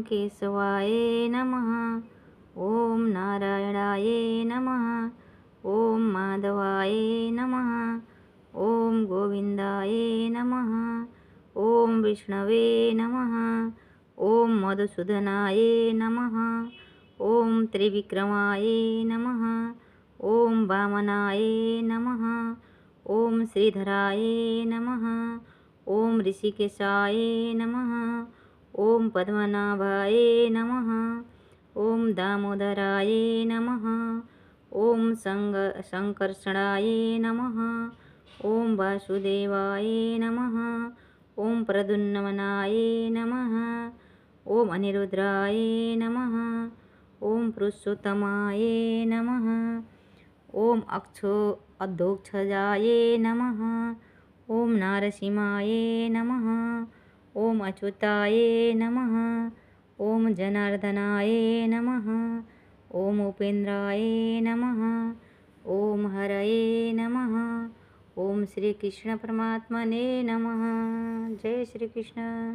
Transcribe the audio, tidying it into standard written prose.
केशवाय नमः। ओम नारायणाय नमः। ओम माधवाय नमः। ओम गोविंदाय नमः। ओम विष्णवे नमः। ओम मधुसूदनाय नमः। ओम त्रिविक्रमाय नमः। ओम वामनाय नमः। ओम श्रीधराय नमः। ओम ऋषिकेशाय नमः। ओम पद्मनाभाय नमः। ओम दामोदराय नमः। ओम संकर्षणाय नमः। ओम वासुदेवाय नमः। ओम प्रद्युम्नाय नमः। ओम अनिरुद्राय नमः। ओम पुरुषोत्तमाय नमः। ओम अधोक्षजाय नमः। ओम नारसिंहाय नमः। ओम अच्युताय नमः। ओम जनार्दनाय नमः। ओम उपेन्द्राय नमः। ओम हरये नमः। ओम श्री कृष्ण परमात्मने नमः। जय श्री कृष्ण।